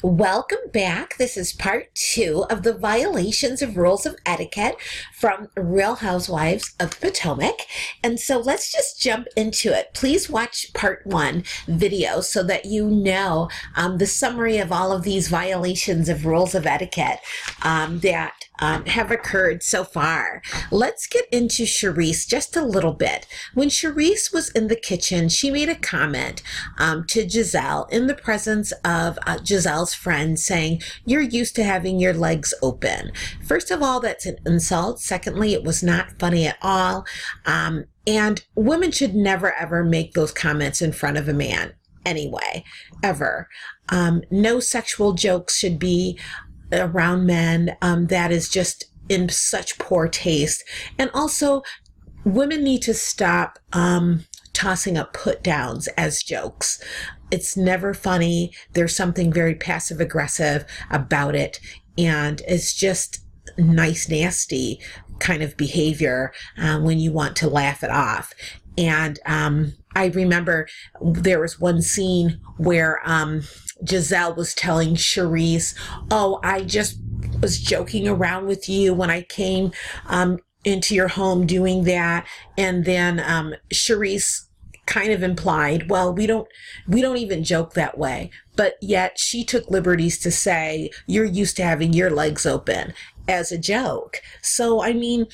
Welcome back. This is part 2 of the violations of rules of etiquette from Real Housewives of Potomac. And so let's just jump into it. Please watch part 1 video so that you know the summary of all of these violations of rules of etiquette that have occurred so far. Let's get into Charisse just a little bit. When Charisse was in the kitchen, she made a comment to Giselle in the presence of Giselle's friend saying, "You're used to having your legs open." First of all, that's an insult. Secondly, it was not funny at all. And women should never ever make those comments in front of a man anyway, ever. No sexual jokes should be around men. That is just in such poor taste. And also, women need to stop tossing up put downs as jokes. It's never funny. There's something very passive aggressive about it, and it's just nice, nasty kind of behavior when you want to laugh it off. And I remember there was one scene where Giselle was telling Charisse, "Oh, I just was joking around with you when I came into your home doing that." And then Charisse kind of implied, "Well, we don't even joke that way." But yet she took liberties to say, "You're used to having your legs open," as a joke. So, I mean,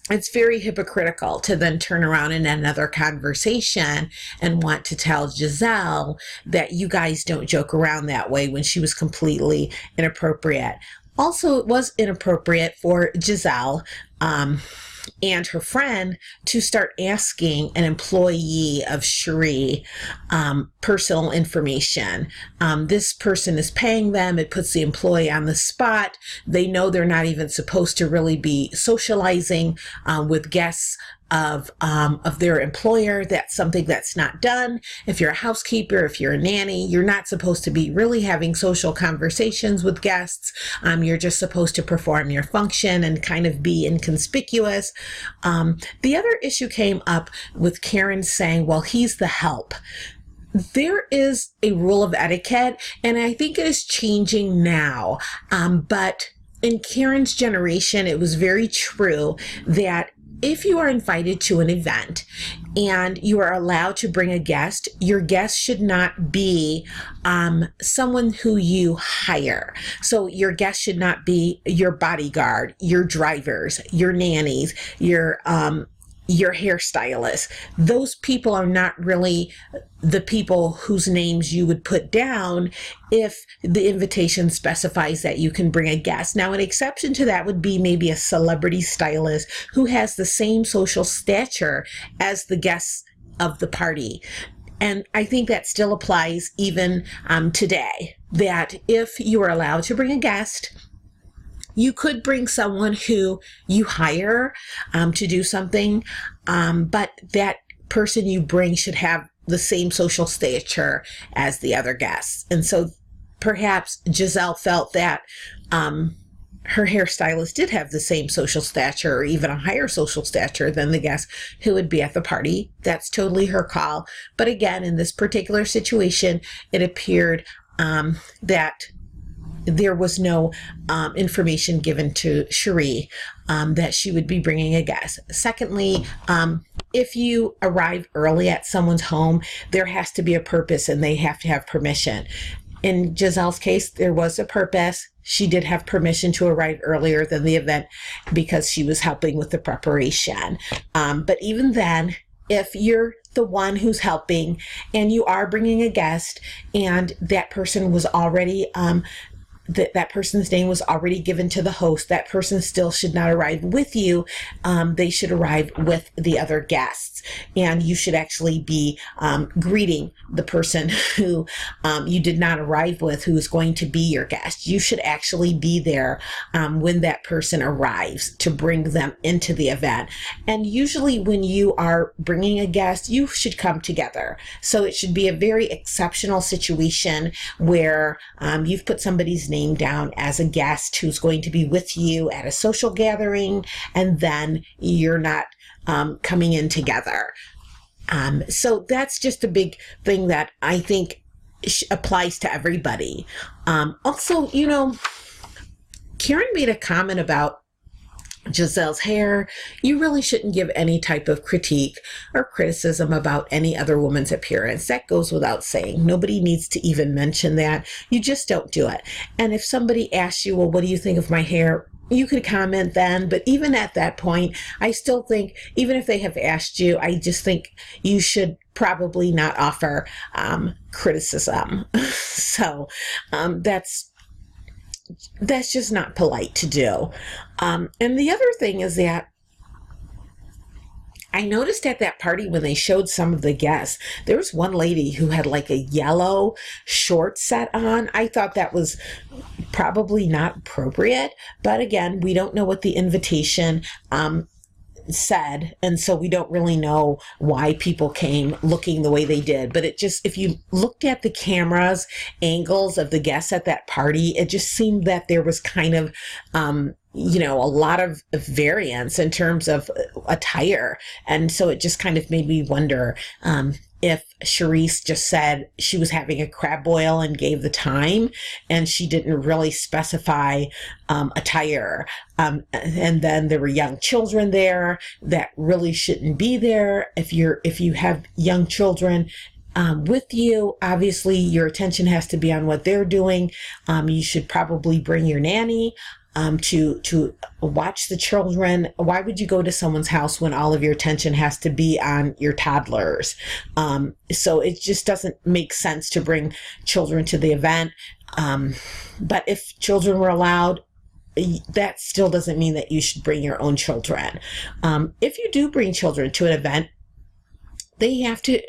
it's very hypocritical to then turn around in another conversation and want to tell Giselle that you guys don't joke around that way when she was completely inappropriate. Also, it was inappropriate for Giselle and her friend to start asking an employee of Cherie personal information. This person is paying them. It puts the employee on the spot. They know they're not even supposed to really be socializing with guests of their employer. That's something that's not done. If you're a housekeeper, if you're a nanny, you're not supposed to be really having social conversations with guests. You're just supposed to perform your function and kind of be inconspicuous. The other issue came up with Karen saying, "Well, he's the help." There is a rule of etiquette, and I think it is changing now. But in Karen's generation, it was very true that if you are invited to an event and you are allowed to bring a guest, your guest should not be someone who you hire. So your guest should not be your bodyguard, your drivers, your nannies, your hairstylist. Those people are not really the people whose names you would put down if the invitation specifies that you can bring a guest. Now, an exception to that would be maybe a celebrity stylist who has the same social stature as the guests of the party. And I think that still applies even today, that if you are allowed to bring a guest, you could bring someone who you hire to do something, but that person you bring should have the same social stature as the other guests. And so perhaps Giselle felt that her hairstylist did have the same social stature or even a higher social stature than the guests who would be at the party. That's totally her call. But again, in this particular situation, it appeared that there was no information given to Cherie that she would be bringing a guest. Secondly, if you arrive early at someone's home, there has to be a purpose and they have to have permission. In Giselle's case, there was a purpose. She did have permission to arrive earlier than the event because she was helping with the preparation. But even then, if you're the one who's helping and you are bringing a guest and that person was already that person's name was already given to the host, that person still should not arrive with you. They should arrive with the other guests. And you should actually be greeting the person who you did not arrive with, who is going to be your guest. You should actually be there when that person arrives to bring them into the event. And usually when you are bringing a guest, you should come together. So it should be a very exceptional situation where you've put somebody's name down as a guest who's going to be with you at a social gathering, and then you're not coming in together. So that's just a big thing that I think applies to everybody. Also, Karen made a comment about Giselle's hair. You really shouldn't give any type of critique or criticism about any other woman's appearance. That goes without saying. Nobody needs to even mention that. You just don't do it. And if somebody asks you, well, what do you think of my hair? You could comment then, but even at that point, I still think, even if they have asked you, I just think you should probably not offer criticism. So that's just not polite to do. And the other thing is that I noticed at that party when they showed some of the guests, there was one lady who had like a yellow short set on. I thought that was probably not appropriate, but again, we don't know what the invitation said, and so we don't really know why people came looking the way they did. But it just, if you looked at the cameras angles of the guests at that party, it just seemed that there was kind of a lot of variance in terms of attire, and so it just kind of made me wonder if Charisse just said she was having a crab boil and gave the time, and she didn't really specify attire. And then there were young children there that really shouldn't be there. If you have young children with you, obviously your attention has to be on what they're doing. You should probably bring your nanny to watch the children. Why would you go to someone's house when all of your attention has to be on your toddlers? So it just doesn't make sense to bring children to the event. But if children were allowed, that still doesn't mean that you should bring your own children. If you do bring children to an event, they have to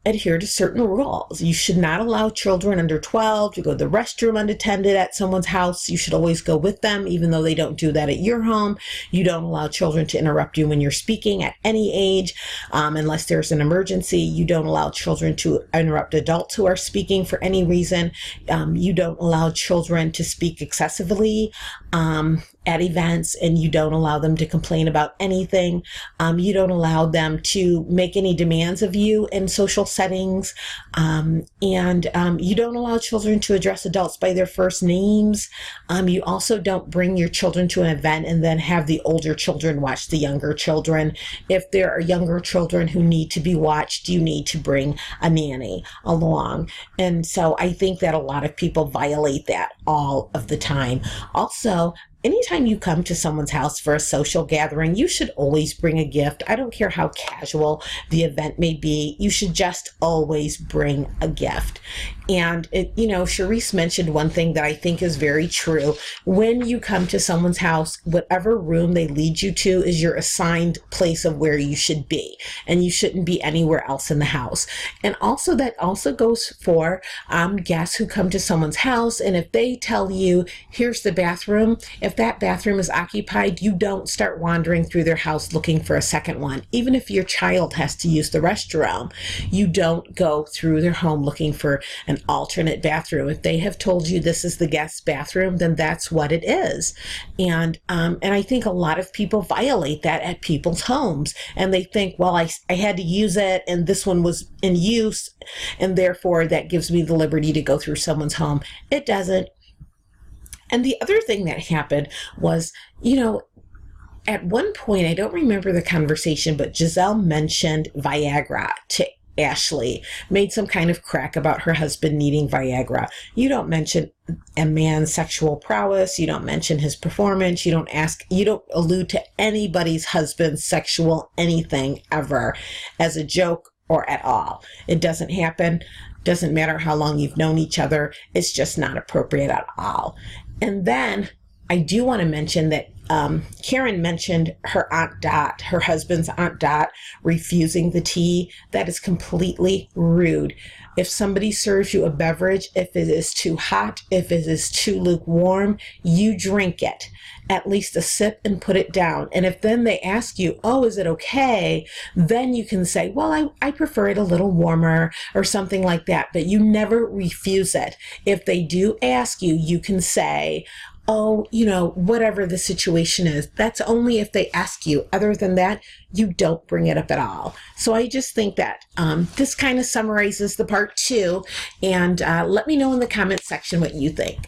adhere to certain rules. You should not allow children under 12 to go to the restroom unattended at someone's house. You should always go with them, even though they don't do that at your home. You don't allow children to interrupt you when you're speaking at any age, unless there's an emergency. You don't allow children to interrupt adults who are speaking for any reason. You don't allow children to speak excessively at events, and you don't allow them to complain about anything. You don't allow them to make any demands of you in social settings. And you don't allow children to address adults by their first names. You also don't bring your children to an event and then have the older children watch the younger children. If there are younger children who need to be watched, you need to bring a nanny along. And so I think that a lot of people violate that all of the time. Also, anytime you come to someone's house for a social gathering, you should always bring a gift. I don't care how casual the event may be. You should just always bring a gift. And Charisse mentioned one thing that I think is very true. When you come to someone's house, whatever room they lead you to is your assigned place of where you should be, and you shouldn't be anywhere else in the house. And also that also goes for guests who come to someone's house, and if they tell you, here's the bathroom, if that bathroom is occupied, you don't start wandering through their house looking for a second one. Even if your child has to use the restroom, you don't go through their home looking for an alternate bathroom. If they have told you this is the guest's bathroom, then that's what it is. And I think a lot of people violate that at people's homes, and they think, well, I had to use it, and this one was in use, and therefore that gives me the liberty to go through someone's home. It doesn't. And the other thing that happened was, at one point, I don't remember the conversation, but Giselle mentioned Viagra to Ashley, made some kind of crack about her husband needing Viagra. You don't mention a man's sexual prowess. You don't mention his performance. You don't allude to anybody's husband's sexual anything ever as a joke or at all. It doesn't happen. Doesn't matter how long you've known each other. It's just not appropriate at all. And then I do want to mention that Karen mentioned her Aunt Dot, her husband's Aunt Dot, refusing the tea. That is completely rude. If somebody serves you a beverage, if it is too hot, if it is too lukewarm, you drink it. At least a sip and put it down. And if then they ask you, oh, is it okay? Then you can say, well, I prefer it a little warmer or something like that. But you never refuse it. If they do ask you, you can say, oh, whatever the situation is. That's only if they ask you. Other than that, you don't bring it up at all. So I just think that this kind of summarizes the part 2. And let me know in the comment section what you think.